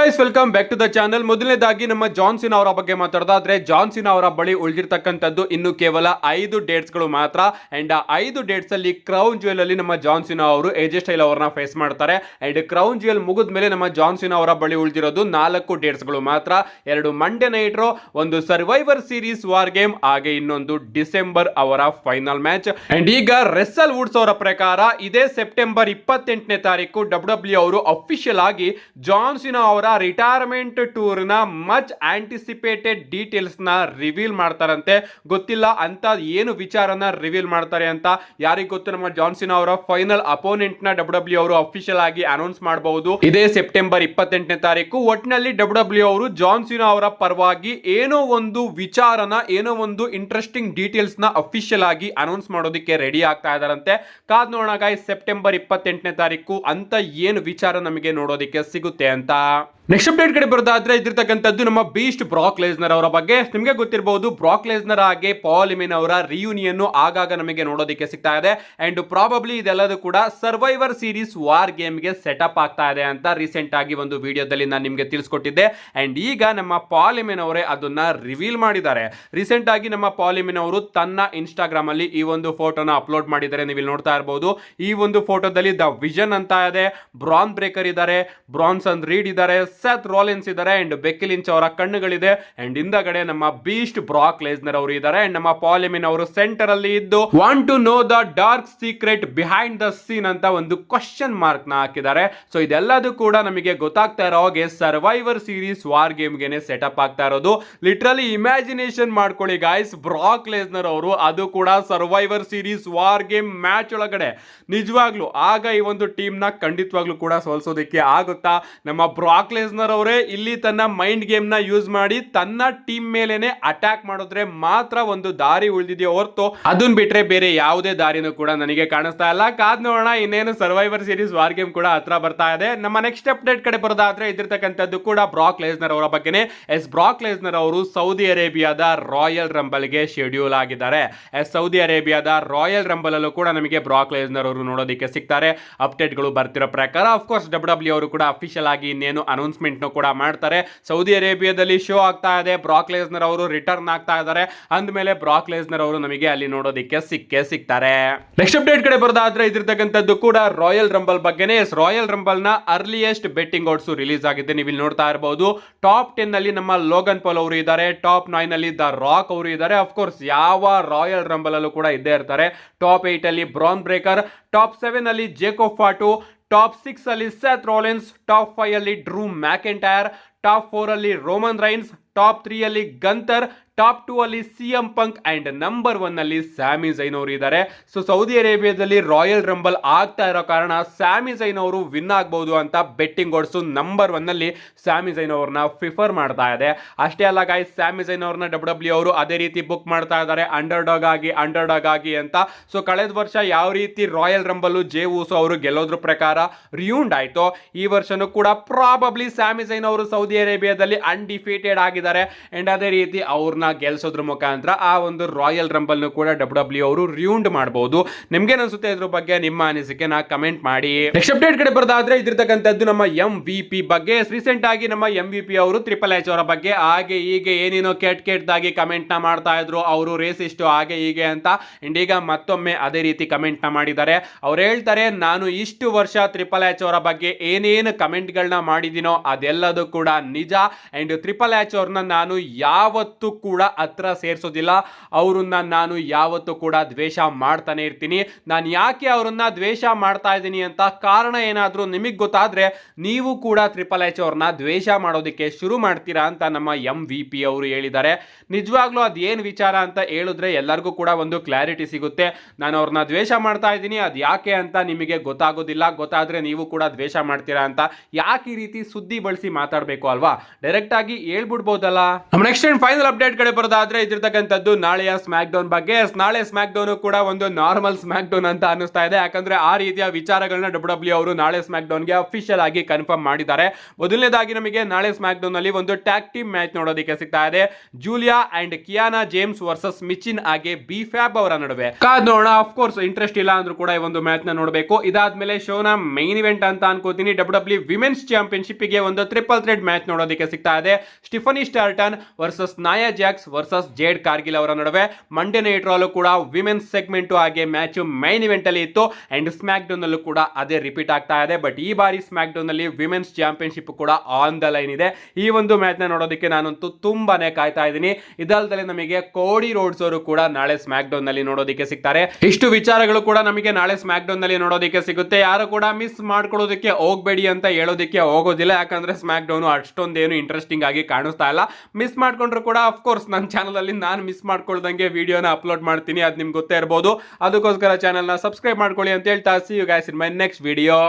Guys, welcome back to the channel. ಮೊದಲನೇದಾಗಿ ನಮ್ಮ John ಸಿನಾ ಅವರ ಬಗ್ಗೆ ಮಾತಾಡೋದಾದ್ರೆ, ಜಾನ್ ಸಿನಾ ಅವರ ಬಳಿ ಉಳಿದಿರ್ತಕ್ಕಂಥದ್ದು ಇನ್ನು ಕೇವಲ 5 ಡೇಟ್ಸ್ಗಳು ಮಾತ್ರ. ಅಂಡ್ 5 ಡೇಟ್ಸ್ ಅಲ್ಲಿ ಕ್ರೌನ್ ಜ್ಯುವೆಲ್ ಅಲ್ಲಿ ನಮ್ಮ ಜಾನ್ ಸಿನಾ ಅವರು ಎಜೆ ಸ್ಟೈಲ್ ಅವರನ್ನ ಫೇಸ್ ಮಾಡ್ತಾರೆ. ಅಂಡ್ ಕ್ರೌನ್ ಜ್ಯುವೆಲ್ ಮುಗಿದ ಮೇಲೆ ನಮ್ಮ ಜಾನ್ ಸಿನಾ ಅವರ ಬಳಿ ಉಳಿದಿರೋದು 4 ಡೇಟ್ಸ್ಗಳು ಮಾತ್ರ. 2 ಮಂಡೇ ನೈಟ್ ರೋ, ಒಂದು ಸರ್ವೈವರ್ ಸೀರೀಸ್ ವಾರ್ ಗೇಮ್, ಹಾಗೆ ಇನ್ನೊಂದು ಡಿಸೆಂಬರ್ ಅವರ ಫೈನಲ್ ಮ್ಯಾಚ್. ಅಂಡ್ ಈಗ ರೆಸಲ್ ವುಡ್ಸ್ ಅವರ ಪ್ರಕಾರ ಇದೇ ಸೆಪ್ಟೆಂಬರ್ 28ನೇ ತಾರೀಕು ಡಬ್ಲ್ಯೂ ಅವರು ಅಫಿಷಿಯಲ್ ಆಗಿ ಜಾನ್ ಸಿನಾ ಅವರ ರಿಟೈರ್ಮೆಂಟ್ ಟೂರ್ ನ ಮಚ್ ಆಂಟಿಸಿಪೇಟೆಡ್ ಡೀಟೇಲ್ಸ್ ನ ರಿವೀಲ್ ಮಾಡ್ತಾರಂತೆ. ಗೊತ್ತಿಲ್ಲ ಅಂತ ಏನು ವಿಚಾರನ ರಿವೀಲ್ ಮಾಡ್ತಾರೆ ಅಂತ ಯಾರಿಗ ಗೊತ್ತು. ನಮ್ಮ ಜಾನ್ ಸಿನಾ ಅವರ ಫೈನಲ್ ಅಪೋನೆಂಟ್ ನ ಡಬ್ಲ್ಯೂ ಅವರು ಅಫಿಷಿಯಲ್ ಆಗಿ ಅನೌನ್ಸ್ ಮಾಡಬಹುದು ಇದೇ ಸೆಪ್ಟೆಂಬರ್ 28ನೇ ತಾರೀಕು. ಒಟ್ಟಿನಲ್ಲಿ ಡಬ್ಲ್ಯೂ ಅವರು ಜಾನ್ ಸಿನಾ ಅವರ ಪರವಾಗಿ ಏನೋ ಒಂದು ವಿಚಾರನ, ಏನೋ ಒಂದು ಇಂಟ್ರೆಸ್ಟಿಂಗ್ ಡೀಟೇಲ್ಸ್ ನ ಅಫಿಷಿಯಲ್ ಆಗಿ ಅನೌನ್ಸ್ ಮಾಡೋದಕ್ಕೆ ರೆಡಿ ಆಗ್ತಾ ಇದಾರಂತೆ. ಕಾದ್ ನೋಡೋಣ ಗಾಯ್ಸ್, ಸೆಪ್ಟೆಂಬರ್ 28ನೇ ತಾರೀಕು ಅಂತ ಏನು ವಿಚಾರ ನಮಗೆ ನೋಡೋದಕ್ಕೆ ಸಿಗುತ್ತೆ ಅಂತ. ನೆಕ್ಸ್ಟ್ ಅಪ್ಡೇಟ್ ಕಡೆ ಬರೋದಾದ್ರೆ, ಇದಿರ್ತಕ್ಕಂಥದ್ದು ನಮ್ಮ ಬೀಸ್ಟ್ ಬ್ರಾಕ್ ಲೆಸ್ನರ್ ಅವರ ಬಗ್ಗೆ. ನಿಮಗೆ ಗೊತ್ತಿರಬಹುದು, ಬ್ರಾಕ್ ಲೆಸ್ನರ್ ಹಾಗೆ ಪಾಲ್ ಎಮಿನ್ ಅವರ ರಿಯೂನಿಯನ್ ಆಗಾಗ ನಮಗೆ ನೋಡೋದಕ್ಕೆ ಸಿಗ್ತಾ ಇದೆ. ಅಂಡ್ ಪ್ರಾಬಬ್ಲಿ ಇದೆಲ್ಲದೂ ಕೂಡ ಸರ್ವೈವರ್ ಸೀರೀಸ್ ವಾರ್ ಗೇಮ್ ಗೆ ಸೆಟಪ್ ಆಗ್ತಾ ಇದೆ ಅಂತ ರೀಸೆಂಟ್ ಆಗಿ ಒಂದು ವಿಡಿಯೋದಲ್ಲಿ ನಾನು ನಿಮಗೆ ತಿಳಿಸ್ಕೊಟ್ಟಿದ್ದೆ. ಅಂಡ್ ಈಗ ನಮ್ಮ ಪಾಲ್ ಎಮಿನ್ ಅವರೇ ಅದನ್ನ ರಿವೀಲ್ ಮಾಡಿದ್ದಾರೆ. ರೀಸೆಂಟ್ ಆಗಿ ನಮ್ಮ ಪಾಲ್ ಎಮಿನ್ ಅವರು ತನ್ನ ಇನ್ಸ್ಟಾಗ್ರಾಮ್ ಅಲ್ಲಿ ಈ ಒಂದು ಫೋಟೋನ ಅಪ್ಲೋಡ್ ಮಾಡಿದ್ದಾರೆ. ನೀವು ಇಲ್ಲಿ ನೋಡ್ತಾ ಇರಬಹುದು. ಈ ಒಂದು ಫೋಟೋದಲ್ಲಿ ದ ವಿಷನ್ ಅಂತ ಇದೆ, ಬ್ರಾನ್ ಬ್ರೇಕರ್ ಇದ್ದಾರೆ, ಬ್ರಾನ್ಸನ್ ರೀಡ್ ಇದ್ದಾರೆ, ಸೆತ್ ರಾಲಿನ್ಸ್ ಇದ್ದಾರೆ, ಅಂಡ್ ಬೆಕ್ಕಿ ಲಿಂಚ್ ಅವರ ಕಣ್ಣುಗಳಿದೆ. ಅಂಡ್ ಹಿಂದಗಡೆ ನಮ್ಮ ಬೀಸ್ಟ್ ಬ್ರಾಕ್ ಲೆಸ್ನರ್ ಅವರು ಇದ್ದಾರೆ. ಅಂಡ್ ನಮ್ಮ ಪಾಲ್ ಎಮಿನ್ ಅವರು ಸೆಂಟರ್ ಅಲ್ಲಿ ಇದ್ದು want to know the dark secret behind the scene ಅಂತ ಒಂದು ಕ್ವಶನ್ ಮಾರ್ಕ್ ನ ಹಾಕಿದ್ದಾರೆ. ಸೊ ಇದೆಲ್ಲದೂ ಕೂಡ ನಮಗೆ ಗೊತ್ತಾಗ್ತಾ ಇರೋ ಹಾಗೆ ಸರ್ವೈವರ್ ಸೀರೀಸ್ ವಾರ್ ಗೇಮ್ ಗೆನೆ ಸೆಟಪ್ ಆಗ್ತಾ ಇರೋದು. ಲಿಟ್ರಲಿ ಇಮ್ಯಾಜಿನೇಷನ್ ಮಾಡ್ಕೊಳ್ಳಿ ಗಾಯ್ಸ್, ಬ್ರಾಕ್ ಲೆಸ್ನರ್ ಅವರು ಅದು ಕೂಡ survivor series war game match ಒಳಗಡೆ ನಿಜವಾಗ್ಲು ಆಗ ಈ ಒಂದು ಟೀಮ್ ನ ಖಂಡಿತವಾಗ್ಲೂ ಕೂಡ ಸೋಲ್ಸೋದಕ್ಕೆ ಆಗುತ್ತಾ? ನಮ್ಮ ಬ್ರಾಕ್ ಲೆಸ್ನರ್ ಅವರೇ ಇಲ್ಲಿ ತನ್ನ ಮೈಂಡ್ ಗೇಮ್ ನ ಯೂಸ್ ಮಾಡಿ ತನ್ನ ಟೀಮ್ ಮೇಲೆನೆ ಅಟ್ಯಾಕ್ ಮಾಡಿದ್ರೆ ಮಾತ್ರ ಒಂದು ದಾರಿ ಉಳಿದಿದೆಯೋ ಹೊರತು ಅದನ್ನ ಬಿಟ್ರೆ ಬೇರೆ ಯಾವುದೇ ದಾರಿನೂ ಕೂಡ ನನಗೆ ಕಾಣಿಸ್ತಾ ಇಲ್ಲ. ಕಾದ್ ನೋಡೋಣ, ಇನ್ನೇನು ಸರ್ವೈವರ್ ಸೀರೀಸ್ ವಾರ್ ಗೇಮ್ ಕೂಡ ಹತ್ರ ಬರ್ತಾ ಇದೆ. ನಮ್ಮ ನೆಕ್ಸ್ಟ್ ಅಪ್ಡೇಟ್ ಕಡೆ ಬರೋದಾದ್ರೆ, ಇದಿರ್ತಕ್ಕಂಥದ್ದು ಕೂಡ ಬ್ರಾಕ್ ಲೆಸ್ನರ್ ಅವರ ಬಗ್ಗೆನೇ. ಬ್ರಾಕ್ ಲೆಸ್ನರ್ ಅವರು ಸೌದಿ ಅರೇಬಿಯಾದ ರಾಯಲ್ ರಂಬಲ್ ಗೆ ಶೆಡ್ಯೂಲ್ ಆಗಿದ್ದಾರೆ. ಸೌದಿ ಅರೇಬಿಯಾದ ರಾಯಲ್ ರಂಬಲ್ ಅಲ್ಲೂ ಕೂಡ ನಮಗೆ ಬ್ರಾಕ್ ಲೆಸ್ನರ್ ಅವರು ನೋಡೋದಕ್ಕೆ ಸಿಗ್ತಾರೆ. ಅಪ್ಡೇಟ್ ಗಳು ಬರ್ತಿರೋ ಪ್ರಕಾರ ಅಫ್ಕೋರ್ಸ್ ಡಬ್ಲ್ಯೂ ಅವರು ಕೂಡ ಅಫಿಷಿಯಲ್ ಆಗಿ ಇನ್ನೇನು ಅನೌನ್ಸ್ಮೆಂಟ್ ಕೂಡ ಮಾಡ್ತಾರೆ. ಸೌದಿ ಅರೇಬಿಯಾದಲ್ಲಿ ಶೋ ಆಗ್ತಾ ಇದೆ, ಬ್ರಾಕ್ ಲೆಸ್ನರ್ ಅವರು ರಿಟರ್ನ್ ಆಗ್ತಾ ಇದ್ದಾರೆ ಅಂದ್ಮೇಲೆ ಬ್ರಾಕ್ ಲೆಸ್ನರ್ ಅವರು ನಮಗೆ ಅಲ್ಲಿ ನೋಡೋದಕ್ಕೆ ಸಿಗ್ತಾರೆ. ನೆಕ್ಸ್ಟ್ ಅಪ್ಡೇಟ್ ಕಡೆ ಬರೋದಾದ್ರೆ, ಇದಿರ್ತಕ್ಕಂಥದ್ದು ಕೂಡ ರಾಯಲ್ ರಂಬಲ್ ಬಗ್ಗೆನೇ. ರಾಯಲ್ ರಂಬಲ್ ನ ಅರ್ಲಿಯೆಸ್ಟ್ ಬೆಟ್ಟಿಂಗ್ ಓಡ್ಸ್ ರಿಲೀಸ್ ಆಗಿದೆ. ನೀವು ಇಲ್ಲಿ ನೋಡ್ತಾ ಇರಬಹುದು. ಟಾಪ್ 10 ಅಲ್ಲಿ ನಮ್ಮ ಲೋಗನ್ ಪಾಲ್ ಅವರು ಇದ್ದಾರೆ, ಟಾಪ್ 9 ಅಲ್ಲಿ ದ ರಾಕ್ ಅವರು ಇದ್ದಾರೆ. ಅಫ್ಕೋರ್ಸ್ ಯಾವ ರಾಯಲ್ ರಂಬಲ್ ಅಲ್ಲೂ ಕೂಡ ಇದ್ದೇ ಇರ್ತಾರೆ. ಟಾಪ್ 8 ಅಲ್ಲಿ ಬ್ರಾನ್ ಬ್ರೇಕರ್, ಟಾಪ್ 7 ಅಲ್ಲಿ ಜೇಕೋಬ್ ಫಾಟು, ಟಾಪ್ 6 ಅಲ್ಲಿ ಸೆತ್ ರಾಲಿನ್ಸ್, ಟಾಪ್ 5 ಅಲ್ಲಿ ಡ್ರೂ ಮ್ಯಾಕೆಂಟೈರ್, ಟಾಪ್ 4 ಅಲ್ಲಿ ರೋಮನ್ ರೈನ್ಸ್, ಟಾಪ್ 3 ಅಲ್ಲಿ ಗಂತರ್, ಟಾಪ್ 2 ಅಲ್ಲಿ ಸಿಎಂ ಪಂಕ್, ಅಂಡ್ ನಂಬರ್ 1 ಅಲ್ಲಿ ಸ್ಯಾಮಿ ಝೈನ್ ಅವರು ಇದ್ದಾರೆ. ಸೊ ಸೌದಿ ಅರೇಬಿಯಾದಲ್ಲಿ ರಾಯಲ್ ರಂಬಲ್ ಆಗ್ತಾ ಇರೋ ಕಾರಣ ಸ್ಯಾಮಿ ಝೈನ್ ಅವರು ವಿನ್ ಆಗಬಹುದು ಅಂತ ಬೆಟ್ಟಿಂಗ್ ಓಡ್ಸು ನಂಬರ್ 1 ಅಲ್ಲಿ ಸ್ಯಾಮಿ ಝೈನ್ ಅವ್ರನ್ನ ಪ್ರಿಫರ್ ಮಾಡ್ತಾ ಇದೆ. ಅಷ್ಟೇ ಅಲ್ಲ ಗಾಯ್ಸ್, ಸ್ಯಾಮಿ ಝೈನ್ ಅವ್ರನ್ನ ಡಬ್ಲ್ಯೂ ಅವರು ಅದೇ ರೀತಿ ಬುಕ್ ಮಾಡ್ತಾ ಇದ್ದಾರೆ ಅಂಡರ್ ಡಾಗ್ ಆಗಿ ಅಂತ. ಸೊ ಕಳೆದ ವರ್ಷ ಯಾವ ರೀತಿ ರಾಯಲ್ ರಂಬಲ್ ಜೇ ಊಸೋ ಅವರು ಗೆಲ್ಲೋದ್ರ ಪ್ರಕಾರ ರಿಯೂಂಡ್ ಆಯ್ತು, ಈ ವರ್ಷನೂ ಕೂಡ ಪ್ರಾಬಬ್ಲಿ ಸ್ಯಾಮಿ ಝೈನ್ ಅವರು ಸೌದಿ ಅರೇಬಿಯಾದಲ್ಲಿ ಅನ್ಡಿಫೀಟೆಡ್ ಆಗಿದ್ದಾರೆ. ಅಂಡ್ ಅದೇ ರೀತಿ ಅವ್ರನ್ನ ಗೆಲ್ಸೋದ್ರ ಮುಖಾಂತರ ಆ ಒಂದು ರಾಯಲ್ ರಂಬಲ್ ಕೂಡ ಡಬ್ಲ್ಯೂ ಅವರು ರಿಯೂಂಡ್ ಮಾಡಬಹುದು. ನಿಮ್ಗೆ ಅನ್ಸುತ್ತೆ ಇದ್ರ ಬಗ್ಗೆ ನಿಮ್ಮ ಅನಿಸಿಕೆ ನಾ ಕಮೆಂಟ್ ಮಾಡಿ. ನೆಕ್ಸ್ಟ್ ಅಪ್ಡೇಟ್ ಕಡೆ ಬರೋದಾದ್ರೆ, ಇದಿರ್ತಕ್ಕಂಥದ್ದು ನಮ್ಮ MVP ಬಗ್ಗೆ. ರೀಸೆಂಟ್ ಆಗಿ ನಮ್ಮ MVP ಅವರು ಟ್ರಿಪಲ್ ಎಚ್ ಅವರ ಬಗ್ಗೆ ಹಾಗೆ ಹೀಗೆ ಏನೇನೋ ಕೆಟ್ಟದಾಗಿ ಕಮೆಂಟ್ ನ ಮಾಡ್ತಾ ಇದ್ರು, ಅವರು ರೇಸಿಸ್ಟ್ ಹಾಗೆ ಹೀಗೆ ಅಂತ. ಅಂಡ್ ಈಗ ಮತ್ತೊಮ್ಮೆ ಅದೇ ರೀತಿ ಕಮೆಂಟ್ ನ ಮಾಡಿದ್ದಾರೆ. ಅವ್ರು ಹೇಳ್ತಾರೆ, ನಾನು ಇಷ್ಟು ವರ್ಷ ಟ್ರಿಪಲ್ ಎಚ್ ಅವರ ಬಗ್ಗೆ ಏನೇನು ಕಮೆಂಟ್ ಗಳನ್ನ ಮಾಡಿದಿನೋ ಅದೆಲ್ಲದೂ ಕೂಡ ನಿಜ. ಅಂಡ್ ಟ್ರಿಪಲ್ ಎಚ್ ಅವ್ರನ್ನ ನಾನು ಯಾವತ್ತೂ ಕೂಡ ಹತ್ರ ಸೇರಿಸೋದಿಲ್ಲ, ಅವ್ರನ್ನ ನಾನು ಯಾವತ್ತೂ ಕೂಡ ದ್ವೇಷ ಮಾಡ್ತಾನೆ ಇರ್ತೀನಿ. ನಾನು ಯಾಕೆ ಅವ್ರನ್ನ ದ್ವೇಷ ಮಾಡ್ತಾ ಇದ್ದೀನಿ ಅಂತ ಕಾರಣ ಏನಾದರೂ ನಿಮಗೆ ಗೊತ್ತಾದ್ರೆ ನೀವು ಕೂಡ ಟ್ರಿಪಲ್ ಎಚ್ ಅವ್ರನ್ನ ದ್ವೇಷ ಮಾಡೋದಕ್ಕೆ ಶುರು ಮಾಡ್ತೀರಾ ಅಂತ ನಮ್ಮ MVP ಅವರು ಹೇಳಿದ್ದಾರೆ. ನಿಜವಾಗ್ಲೂ ಅದೇನು ವಿಚಾರ ಅಂತ ಹೇಳಿದ್ರೆ ಎಲ್ಲರಿಗೂ ಕೂಡ ಒಂದು ಕ್ಲಾರಿಟಿ ಸಿಗುತ್ತೆ. ನಾನು ಅವ್ರನ್ನ ದ್ವೇಷ ಮಾಡ್ತಾ ಇದ್ದೀನಿ, ಅದು ಯಾಕೆ ಅಂತ ನಿಮಗೆ ಗೊತ್ತಾಗೋದಿಲ್ಲ. ಗೊತ್ತಾದ್ರೆ ನೀವು ಕೂಡ ದ್ವೇಷ ಮಾಡ್ತೀರಾ ಅಂತ ಯಾಕೆ ಈ ರೀತಿ ಸುದ್ದಿ ಬಳಸಿ ಮಾತಾಡಬೇಕು ಅಲ್ವಾ? ಡೈರೆಕ್ಟ್ ಆಗಿ ಹೇಳ್ಬಿಡ್ಬೋದಲ್ಲ. ನಮ್ಮ ನೆಕ್ಸ್ಟ್ ಅಂಡ್ ಫೈನಲ್ ಅಪ್ಡೇಟ್ ಕಡೆ ಬರೋದಾದ್ರೆ ಇದಿರ್ತಕ್ಕಂಥದ್ದು ನಾಳೆಯ ಸ್ಮ್ಯಾಕ್ ಡೌನ್ ಬಗ್ಗೆ. ನಾಳೆ ಸ್ಮ್ಯಾಕ್ ಡೌನ್ ಕೂಡ ಒಂದು ನಾರ್ಮಲ್ ಸ್ಮ್ಯಾಕ್ ಡೌನ್ ಅಂತ ಅನಿಸ್ತಾ ಇದೆ, ಯಾಕಂದ್ರೆ ಆ ರೀತಿಯ ವಿಚಾರಗಳನ್ನ ಡಬ್ಲ್ಯೂ ಅವರು ನಾಳೆ ಸ್ಮ್ಯಾಕ್ ಡೌನ್ ಗೆ ಅಫಿಷಿಯಲ್ ಆಗಿ ಕನ್ಫರ್ಮ್ ಮಾಡಿದ್ದಾರೆ. ಮೊದಲನೇದಾಗಿ ನಮಗೆ ನಾಳೆ ಸ್ಮ್ಯಾಕ್ ಡೌನ್ ಅಲ್ಲಿ ಒಂದು ಟ್ಯಾಗ್ ಟೀಮ್ ಮ್ಯಾಚ್ ನೋಡೋದಕ್ಕೆ ಸಿಗ್ತಾ ಇದೆ. Julia and ಕಿಯಾನಾ James versus Michigan ಹಾಗೆ ಬಿ ಫ್ಯಾಬ್ ಅವರ ನಡುವೆ ಕಾದ್ ನೋಡೋಣ. ಆಫ್ ಕೋರ್ಸ್ ಇಂಟ್ರೆಸ್ಟ್ ಇಲ್ಲ ಅಂದ್ರೂ ಕೂಡ ಈ ಒಂದು ಮ್ಯಾಚ್ ನ ನೋಡಬೇಕು. ಇದಾದ್ಮೇಲೆ ಶೋನ ಮೈನ್ ಇವೆಂಟ್ ಅಂತ ಅನ್ಕೋತೀನಿ, ಡಬ್ಲ್ಯೂ ವಿಮೆನ್ಸ್ ಚಾಂಪಿಯನ್ಶಿಪ್ ಗೆ ಒಂದು ಟ್ರಿಪಲ್ ಥ್ರೆಡ್ ಮ್ಯಾಚ್ ನೋಡೋದಕ್ಕೆ ಸಿಗ್ತಾ ಇದೆ. Stephanie Stratton versus Nia Jax versus Jade Cargill ಅವರ ನಡುವೆ. ಮಂಡೇ ನೈಟ್ ರಾಲ್ ಕೂಡ ವಿಮೆನ್ಸ್ ಸೆಗ್ಮೆಂಟ್ ಹಾಗೆ ಮ್ಯಾಚ್ ಮೈನ್ ಇವೆಂಟ್ ಅಲ್ಲಿ ಇತ್ತು ಅಂಡ್ ಸ್ಮ್ಯಾಕ್ ಡೌನ್ ಅಲ್ಲೂ ಕೂಡ ಅದೇ ರಿಪೀಟ್ ಆಗ್ತಾ ಇದೆ. ಬಟ್ ಈ ಬಾರಿ ಸ್ಮ್ಯಾಕ್ ಡೌನ್ ಅಲ್ಲಿ ವಿಮೆನ್ಸ್ ಚಾಂಪಿಯನ್ಶಿಪ್ ಕೂಡ ಆನ್ ದ ಲೈನ್ ಇದೆ. ಈ ಒಂದು ಮ್ಯಾಚ್ ನ ನೋಡೋದಕ್ಕೆ ನಾನಂತೂ ತುಂಬಾನೇ ಕಾಯ್ತಾ ಇದ್ದೀನಿ. ಇದಲ್ದಲೆ ನಮಗೆ ಕೋಡಿ ರೋಡ್ಸ್ ಅವರು ಕೂಡ ನಾಳೆ ಸ್ಮ್ಯಾಕ್ ಡೌನ್ ನಲ್ಲಿ ನೋಡೋದಕ್ಕೆ ಸಿಗ್ತಾರೆ. ಇಷ್ಟು ವಿಚಾರಗಳು ಕೂಡ ನಮಗೆ ನಾಳೆ ಸ್ಮ್ಯಾಕ್ ಡೌನ್ ನಲ್ಲಿ ನೋಡೋದಕ್ಕೆ ಸಿಗುತ್ತೆ. ಯಾರು ಕೂಡ ಮಿಸ್ ಮಾಡ್ಕೊಳ್ಳೋದಕ್ಕೆ ಹೋಗಬೇಡಿ ಅಂತ ಹೇಳೋದಕ್ಕೆ ಹೋಗೋದಿಲ್ಲ, ಯಾಕಂದ್ರೆ ಸ್ಮ್ಯಾಕ್ ಡೌನ್ ಅಷ್ಟೊಂದೇನು ಇಂಟ್ರೆಸ್ಟಿಂಗ್ ಆಗಿ ಕಾಣಿಸ್ತಾ ಇಲ್ಲ. ಮಿಸ್ ಮಾಡ್ಕೊಂಡ್ರು ಕೂಡ ಅಫ್ಕೋರ್ಸ್ ನನ್ನ ಚಾನಲ್ ಅಲ್ಲಿ ನಾನು ಮಿಸ್ ಮಾಡ್ಕೊಳ್ದಂಗೆ ವಿಡಿಯೋನ ಅಪ್ಲೋಡ್ ಮಾಡ್ತೀನಿ, ಅದು ನಿಮ್ಗೆ ಗೊತ್ತೇ ಇರಬಹುದು. ಅದಕ್ಕೋಸ್ಕರ ಚಾನಲ್ನ ಸಬ್ಸ್ಕ್ರೈಬ್ ಮಾಡ್ಕೊಳ್ಳಿ ಅಂತ ಹೇಳ್ತಾ see you guys in my next video.